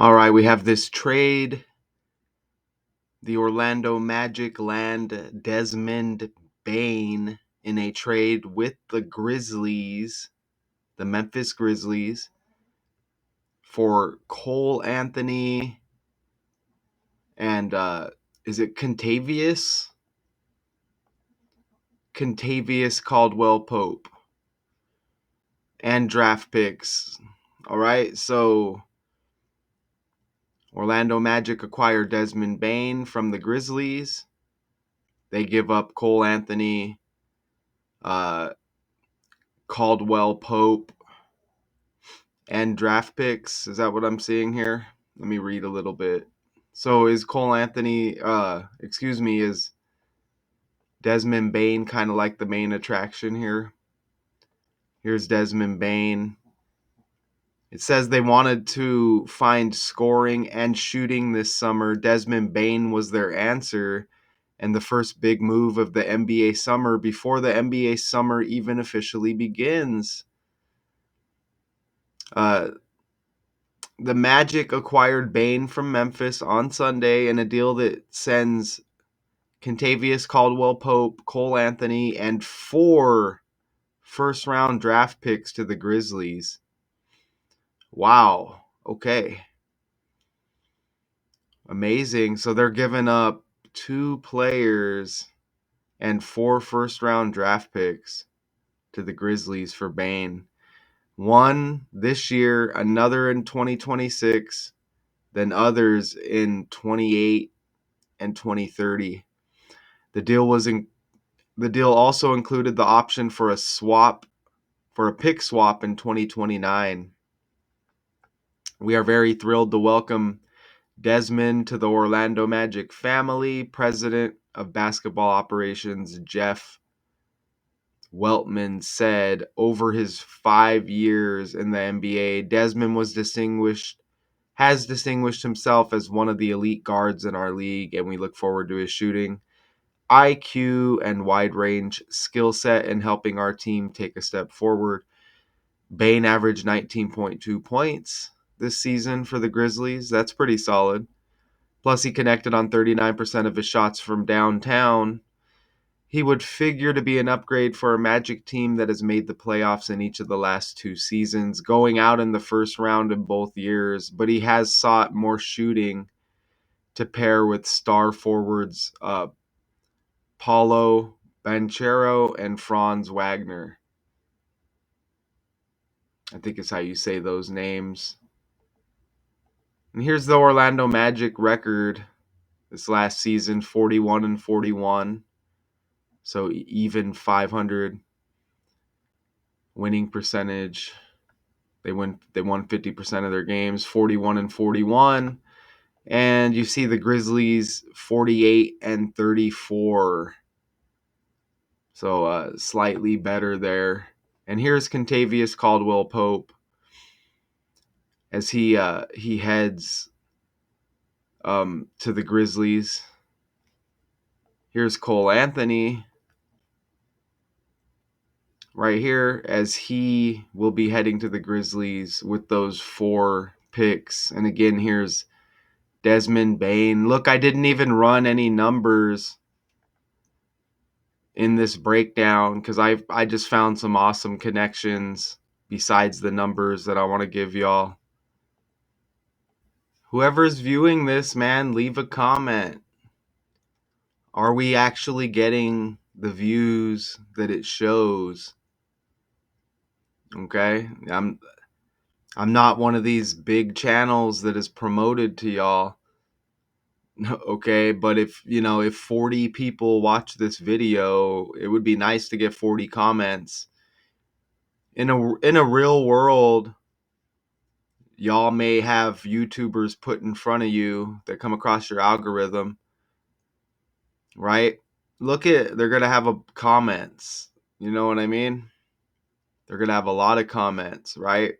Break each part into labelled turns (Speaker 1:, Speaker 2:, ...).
Speaker 1: All right, we have this trade. The Orlando Magic land Desmond Bane in a trade with the Grizzlies, the Memphis Grizzlies, for Cole Anthony and is it Contavious? Contavious Caldwell-Pope and draft picks. All right, so Orlando Magic acquire Desmond Bane from the Grizzlies. They give up Cole Anthony, uh, Caldwell-Pope, and draft picks. Is that what I'm seeing here? Let me read a little bit. So is Cole Anthony, is Desmond Bane kind of like the main attraction here? Here's Desmond Bane. It says they wanted to find scoring and shooting this summer. Desmond Bane was their answer and the first big move of the NBA summer before the NBA summer even officially begins. The Magic acquired Bane from Memphis on Sunday in a deal that sends Contavious Caldwell-Pope, Cole Anthony, and 4 first-round draft picks to the Grizzlies. Wow. Okay. Amazing. So they're giving up 2 players and 4 first-round draft picks to the Grizzlies for Bane. One this year, another in 2026, then others in 28 and 2030. The deal also included the option for a pick swap in 2029. We are very thrilled to welcome Desmond to the Orlando Magic family. President of basketball operations Jeff Weltman said over his 5 years in the NBA, Desmond has distinguished himself as one of the elite guards in our league, and we look forward to his shooting, IQ, and wide range skill set in helping our team take a step forward. Bane averaged 19.2 points this season for the Grizzlies. That's pretty solid. Plus, he connected on 39% of his shots from downtown. He would figure to be an upgrade for a Magic team that has made the playoffs in each of the last 2 seasons, going out in the first round in both years, but he has sought more shooting to pair with star forwards Paulo Banchero and Franz Wagner. I think is how you say those names. And here's the Orlando Magic record this last season, 41 and 41. So even 500 winning percentage. They won 50% of their games, 41 and 41. And you see the Grizzlies 48 and 34. So slightly better there. And here's Contavious Caldwell-Pope as he heads to the Grizzlies. Here's Cole Anthony right here as he will be heading to the Grizzlies with those 4 picks. And again, here's Desmond Bane. Look, I didn't even run any numbers in this breakdown because I just found some awesome connections besides the numbers that I want to give y'all. Whoever's viewing this, man, leave a comment. Are we actually getting the views that it shows? Okay, I'm not one of these big channels that is promoted to y'all. Okay, but if 40 people watch this video, it would be nice to get 40 comments. In a real world, y'all may have YouTubers put in front of you that come across your algorithm, right? They're going to have comments. You know what I mean? They're going to have a lot of comments, right?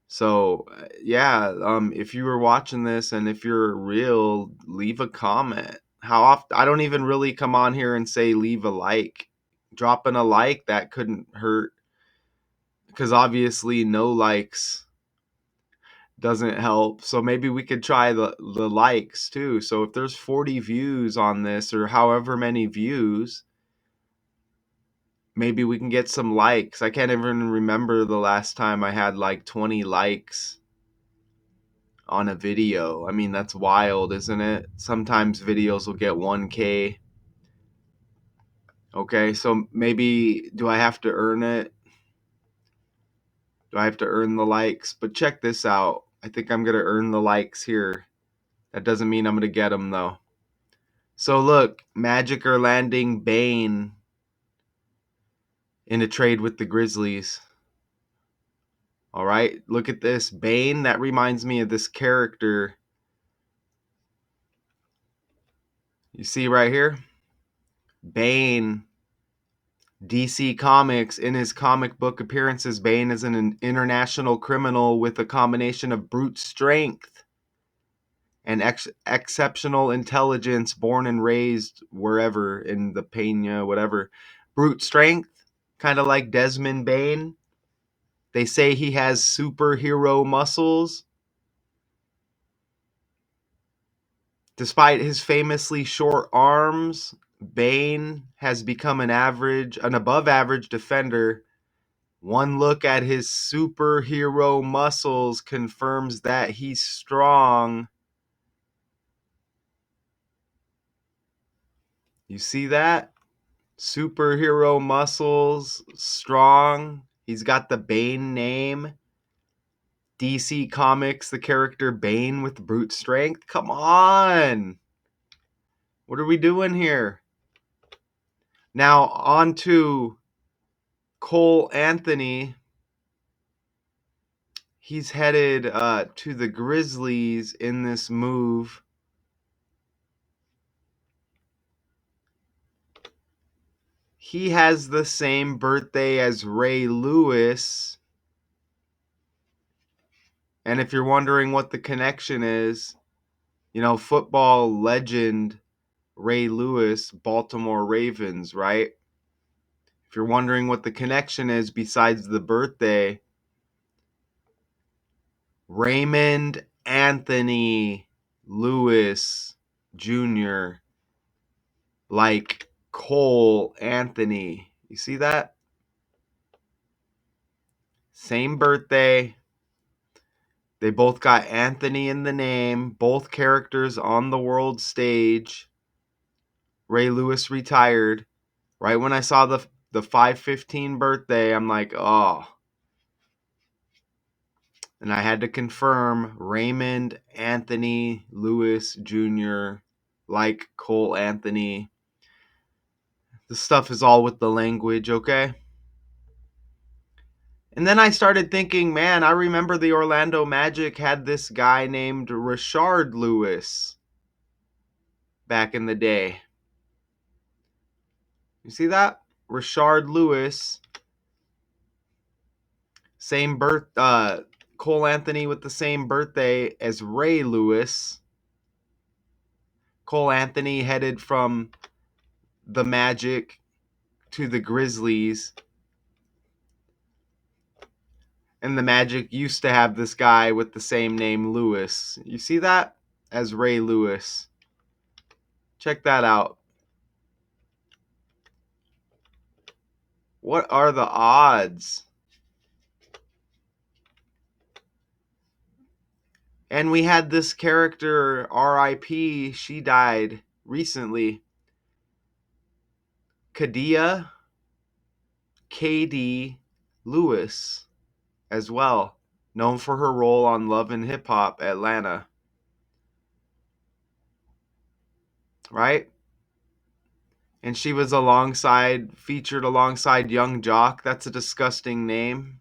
Speaker 1: So, yeah, if you were watching this and if you're real, leave a comment. How often? I don't even really come on here and say leave a like. Dropping a like, that couldn't hurt because obviously no likes. doesn't help. So maybe we could try the likes too. So if there's 40 views on this or however many views, maybe we can get some likes. I can't even remember the last time I had like 20 likes on a video. I mean, that's wild, isn't it? Sometimes videos will get 1K. Okay, so maybe do I have to earn it? Do I have to earn the likes? But check this out. I think I'm going to earn the likes here. That doesn't mean I'm going to get them though. So look, Magic are landing Bane in a trade with the Grizzlies. All right, look at this. Bane, that reminds me of this character. You see right here? Bane, DC Comics, in his comic book appearances, Bane is an international criminal with a combination of brute strength and exceptional intelligence, born and raised wherever in the Pena, whatever. Brute strength, kind of like Desmond Bane. They say he has superhero muscles. Despite his famously short arms, Bane has become an above average defender. One look at his superhero muscles confirms that he's strong. You see that? Superhero muscles, strong. He's got the Bane name. DC Comics, the character Bane with brute strength. Come on. What are we doing here? Now, on to Cole Anthony. He's headed to the Grizzlies in this move. He has the same birthday as Ray Lewis. And if you're wondering what the connection is, you know, football legend Ray Lewis, Baltimore Ravens, right? If you're wondering what the connection is besides the birthday, Raymond Anthony Lewis Jr., like Cole Anthony. You see that? Same birthday. They both got Anthony in the name. Both characters on the world stage. Ray Lewis retired. Right when I saw the 515 birthday, I'm like, oh. And I had to confirm Raymond Anthony Lewis Jr., like Cole Anthony. The stuff is all with the language, okay? And then I started thinking, man, I remember the Orlando Magic had this guy named Rashard Lewis back in the day. You see that? Rashard Lewis. Same Cole Anthony with the same birthday as Ray Lewis. Cole Anthony headed from the Magic to the Grizzlies. And the Magic used to have this guy with the same name, Lewis. You see that? As Ray Lewis. Check that out. What are the odds? And we had this character, RIP, she died recently. Kadia KD Lewis as well, known for her role on Love and Hip Hop Atlanta. Right? And she was featured alongside Young Jock. That's a disgusting name.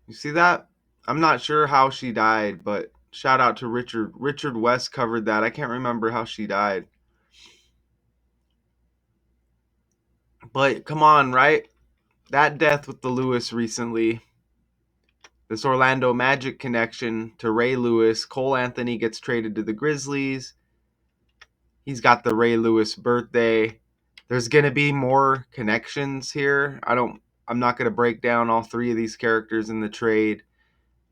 Speaker 1: You see that? I'm not sure how she died, but shout out to Richard. Richard West covered that. I can't remember how she died. But come on, right? That death with the Lewis recently. This Orlando Magic connection to Ray Lewis. Cole Anthony gets traded to the Grizzlies. He's got the Ray Lewis birthday. There's going to be more connections here. I'm not going to break down all three of these characters in the trade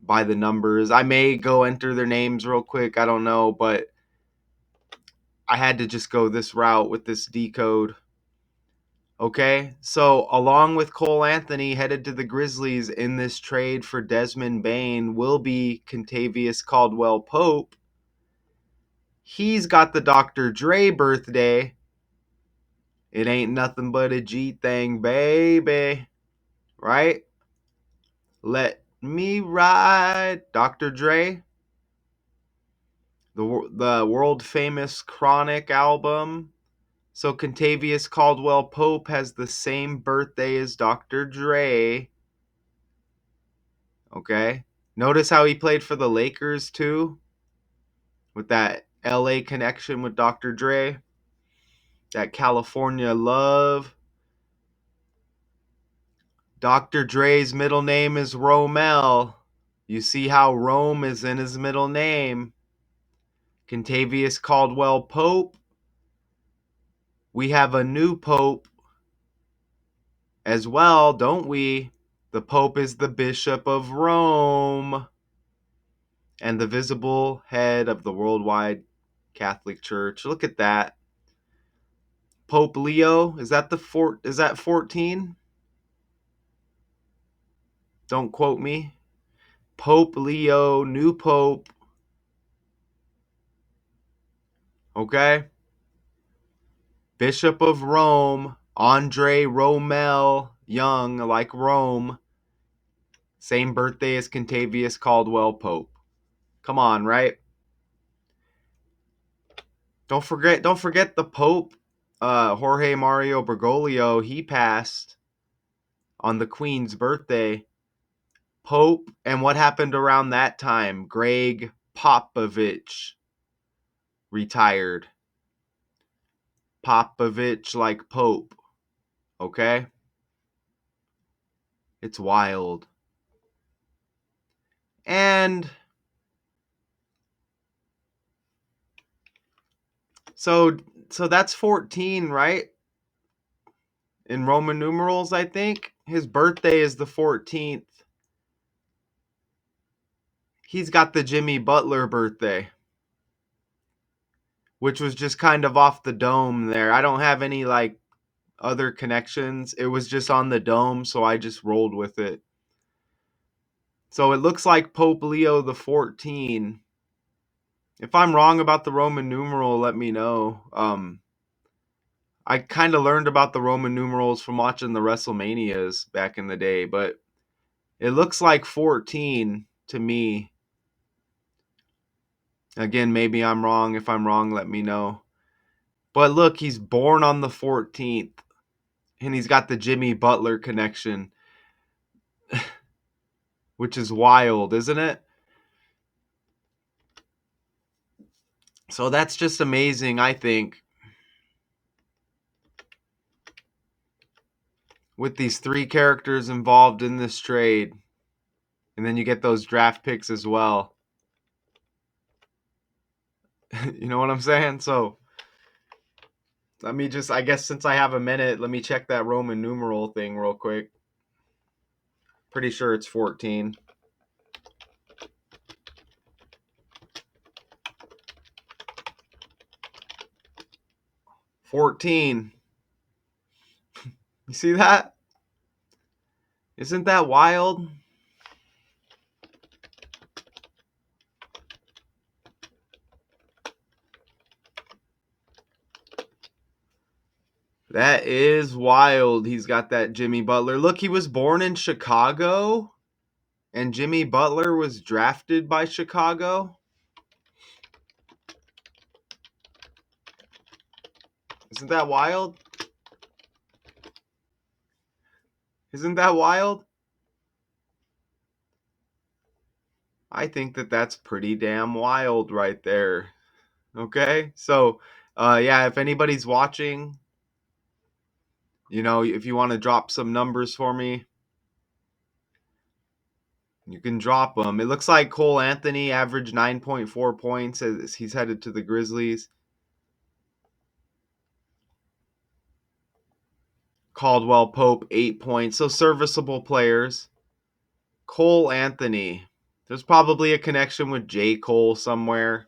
Speaker 1: by the numbers. I may go enter their names real quick. I don't know, but I had to just go this route with this decode. Okay, so along with Cole Anthony headed to the Grizzlies in this trade for Desmond Bane will be Contavious Caldwell-Pope. He's got the Dr. Dre birthday. It ain't nothing but a G thing, baby. Right? Let me ride. Dr. Dre. The world famous Chronic album. So Contavious Caldwell-Pope has the same birthday as Dr. Dre. Okay. Notice how he played for the Lakers too, with that LA connection with Dr. Dre, that California love. Dr. Dre's middle name is Romel. You see how Rome is in his middle name. Contavious Caldwell-Pope. We have a new Pope as well, don't we? The Pope is the Bishop of Rome and the visible head of the worldwide Catholic Church. Look at that. Pope Leo, is that 14? Don't quote me. Pope Leo, new Pope. Okay? Bishop of Rome, Andre Romel Young, like Rome. Same birthday as Contavious Caldwell-Pope. Come on, right? Don't forget the Pope, Jorge Mario Bergoglio. He passed on the Queen's birthday. Pope, and what happened around that time? Greg Popovich retired. Popovich like Pope. Okay? It's wild. And so that's 14, right? In Roman numerals, I think. His birthday is the 14th. He's got the Jimmy Butler birthday, which was just kind of off the dome there. I don't have any like other connections. It was just on the dome, so I just rolled with it. So it looks like Pope Leo the 14. If I'm wrong about the Roman numeral, let me know. I kind of learned about the Roman numerals from watching the WrestleManias back in the day, but it looks like 14 to me. Again, maybe I'm wrong. If I'm wrong, let me know. But look, he's born on the 14th, and he's got the Jimmy Butler connection, which is wild, isn't it? So that's just amazing, I think, with these three characters involved in this trade. And then you get those draft picks as well. You know what I'm saying? So let me just, I guess since I have a minute, let me check that Roman numeral thing real quick. Pretty sure it's 14. 14. You see that? Isn't that wild? That is wild. He's got that Jimmy Butler. Look, he was born in Chicago, and Jimmy Butler was drafted by Chicago. Isn't that wild? Isn't that wild? I think that that's pretty damn wild right there. Okay? So, yeah, if anybody's watching, you know, if you want to drop some numbers for me, you can drop them. It looks like Cole Anthony averaged 9.4 points as he's headed to the Grizzlies. Caldwell-Pope, 8 points. So serviceable players. Cole Anthony. There's probably a connection with J. Cole somewhere.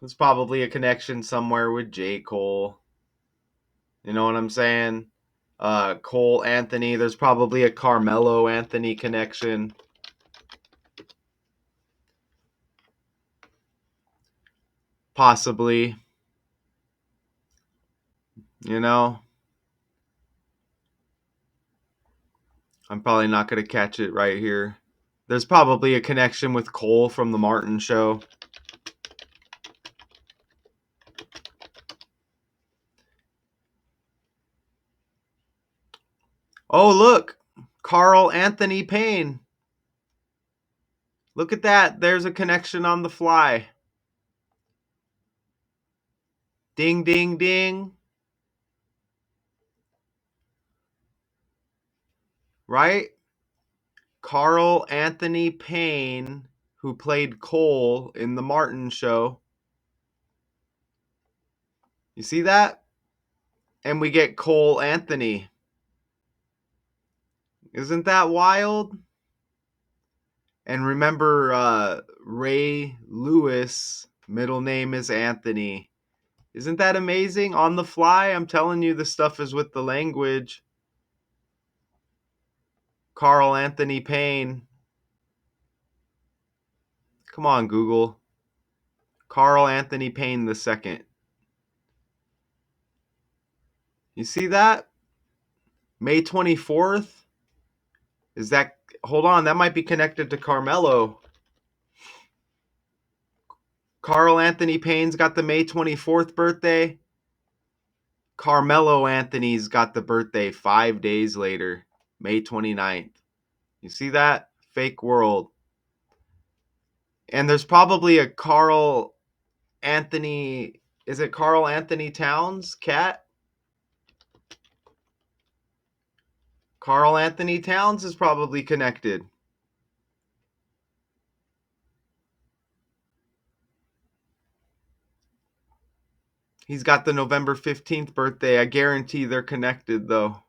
Speaker 1: There's probably a connection somewhere with J. Cole. You know what I'm saying? Cole Anthony. There's probably a Carmelo Anthony connection. Possibly. You know? I'm probably not going to catch it right here. There's probably a connection with Cole from the Martin Show. Oh, look. Carl Anthony Payne. Look at that. There's a connection on the fly. Ding, ding, ding. Right? Carl Anthony Payne, who played Cole in the Martin Show. You see that? And we get Cole Anthony. Isn't that wild? And remember, Ray Lewis, middle name is Anthony. Isn't that amazing? On the fly, I'm telling you, this stuff is with the language. Carl Anthony Payne. Come on, Google. Carl Anthony Payne II. You see that? May 24th? Is that... Hold on, that might be connected to Carmelo. Carl Anthony Payne's got the May 24th birthday. Carmelo Anthony's got the birthday 5 days later, May 29th. You see that? Fake world. And there's probably a Carl Anthony... Is it Carl Anthony Towns? Cat? Carl Anthony Towns is probably connected. He's got the November 15th birthday. I guarantee they're connected, though.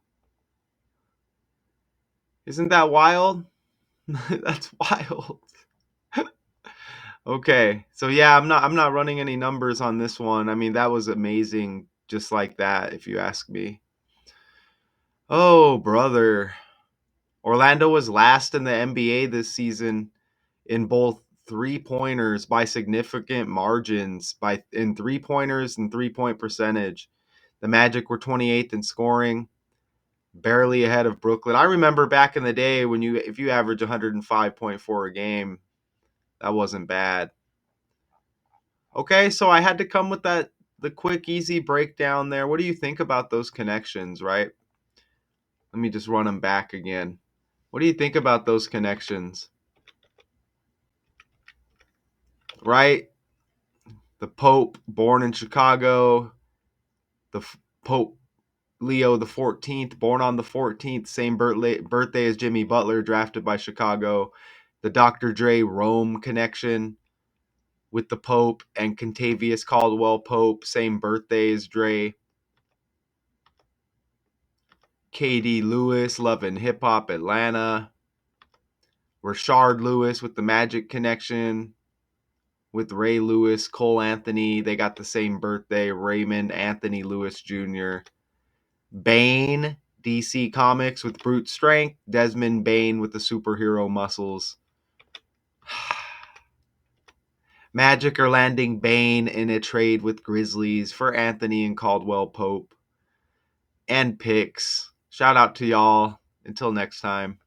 Speaker 1: Isn't that wild? That's wild. Okay. So yeah, I'm not running any numbers on this one. I mean, that was amazing just like that, if you ask me. Oh, brother. Orlando was last in the NBA this season in both three-pointers by significant margins, by in three-pointers and three-point percentage. The Magic were 28th in scoring, barely ahead of Brooklyn. I remember back in the day when if you average 105.4 a game, that wasn't bad. Okay, so I had to come with the quick, easy breakdown there. What do you think about those connections, right? Let me just run them back again. What do you think about those connections? Right? The Pope, born in Chicago. The Pope Leo the 14th, born on the 14th, same birthday as Jimmy Butler, drafted by Chicago. The Dr. Dre Rome connection with the Pope and Contavious Caldwell-Pope, same birthday as Dre. KD Lewis, Love and Hip Hop, Atlanta. Rashard Lewis with the Magic connection with Ray Lewis, Cole Anthony. They got the same birthday. Raymond Anthony Lewis Jr. Bane, DC Comics with brute strength. Desmond Bane with the superhero muscles. Magic are landing Bane in a trade with Grizzlies for Anthony and Caldwell-Pope. And picks. Shout out to y'all. Until next time.